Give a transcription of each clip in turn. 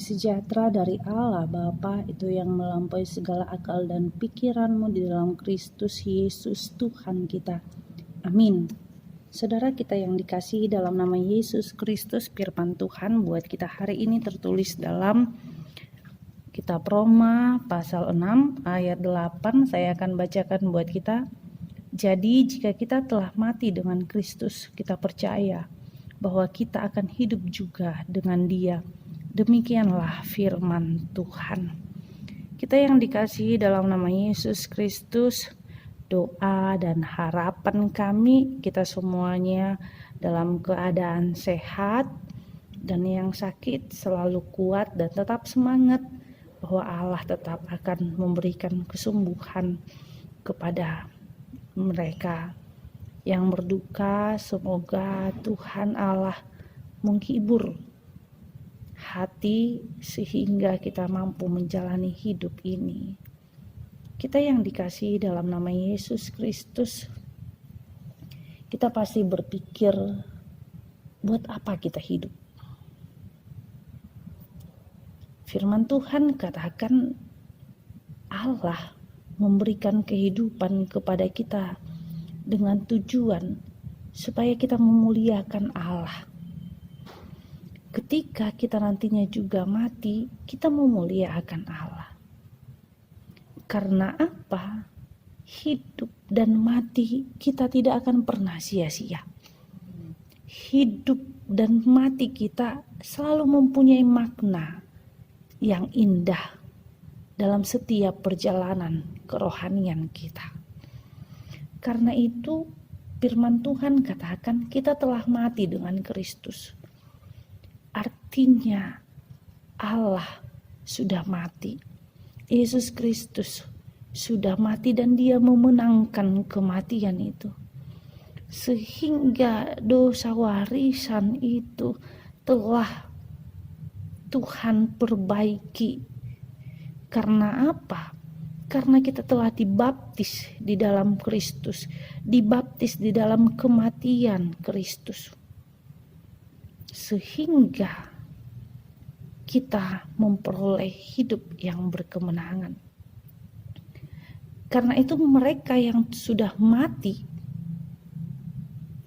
sejahtera dari Allah Bapa itu yang melampaui segala akal dan pikiranmu di dalam Kristus Yesus Tuhan kita. Amin. Saudara kita yang dikasihi dalam nama Yesus Kristus, firman Tuhan buat kita hari ini tertulis dalam Kitab Roma pasal 6 ayat 8. Saya akan bacakan buat kita. Jadi jika kita telah mati dengan Kristus, kita percaya bahwa kita akan hidup juga dengan Dia. Demikianlah firman Tuhan. Kita yang dikasihi dalam nama Yesus Kristus, doa dan harapan kami kita semuanya dalam keadaan sehat, dan yang sakit selalu kuat dan tetap semangat, bahwa Allah tetap akan memberikan kesembuhan kepada mereka yang berduka. Semoga Tuhan Allah menghibur hati sehingga kita mampu menjalani hidup ini. Kita yang dikasihi dalam nama Yesus Kristus, kita pasti berpikir, buat apa kita hidup? Firman Tuhan katakan Allah memberikan kehidupan kepada kita dengan tujuan supaya kita memuliakan Allah. Ketika kita nantinya juga mati, kita memuliakan Allah. Karena apa? Hidup dan mati kita tidak akan pernah sia-sia. Hidup dan mati kita selalu mempunyai makna yang indah dalam setiap perjalanan kerohanian kita. Karena itu firman Tuhan katakan kita telah mati dengan Kristus. Artinya Allah sudah mati. Yesus Kristus sudah mati dan Dia memenangkan kematian itu. Sehingga dosa warisan itu telah Tuhan perbaiki. Karena apa? Karena kita telah dibaptis di dalam Kristus, dibaptis di dalam kematian Kristus. Sehingga kita memperoleh hidup yang berkemenangan. Karena itu mereka yang sudah mati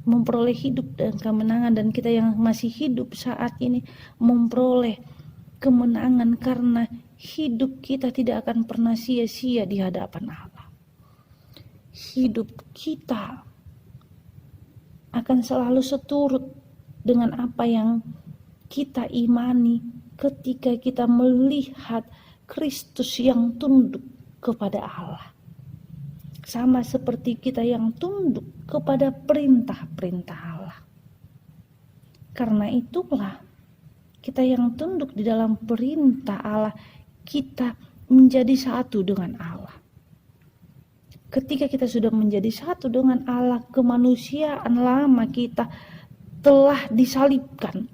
memperoleh hidup dan kemenangan, dan kita yang masih hidup saat ini memperoleh kemenangan karena hidup kita tidak akan pernah sia-sia di hadapan Allah. Hidup kita akan selalu seturut dengan apa yang kita imani ketika kita melihat Kristus yang tunduk kepada Allah. Sama seperti kita yang tunduk kepada perintah-perintah Allah. Karena itulah kita yang tunduk di dalam perintah Allah, kita menjadi satu dengan Allah. Ketika kita sudah menjadi satu dengan Allah, kemanusiaan lama kita telah disalibkan.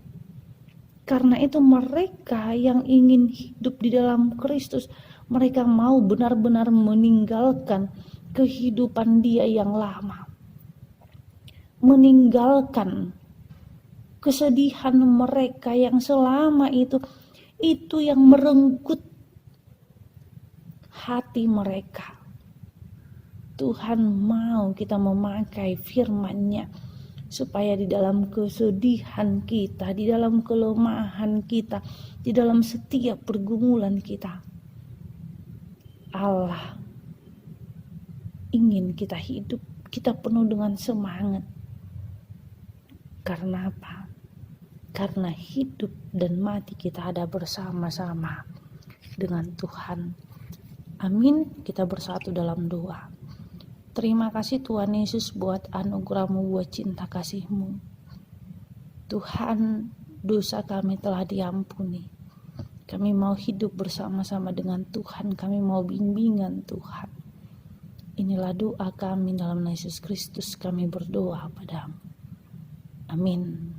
Karena itu mereka yang ingin hidup di dalam Kristus, mereka mau benar-benar meninggalkan kehidupan dia yang lama. Meninggalkan kesedihan mereka yang selama itu yang merenggut hati mereka. Tuhan mau kita memakai firman-Nya supaya di dalam kesedihan kita, di dalam kelemahan kita, di dalam setiap pergumulan kita, Allah ingin kita hidup, kita penuh dengan semangat. Karena apa? Karena hidup dan mati kita ada bersama-sama dengan Tuhan. Amin. Kita bersatu dalam doa. Terima kasih Tuhan Yesus buat anugerah-Mu, buat cinta kasih-Mu. Tuhan, dosa kami telah diampuni. Kami mau hidup bersama-sama dengan Tuhan. Kami mau bimbingan Tuhan. Inilah doa kami dalam nama Yesus Kristus. Kami berdoa padamu. Amin.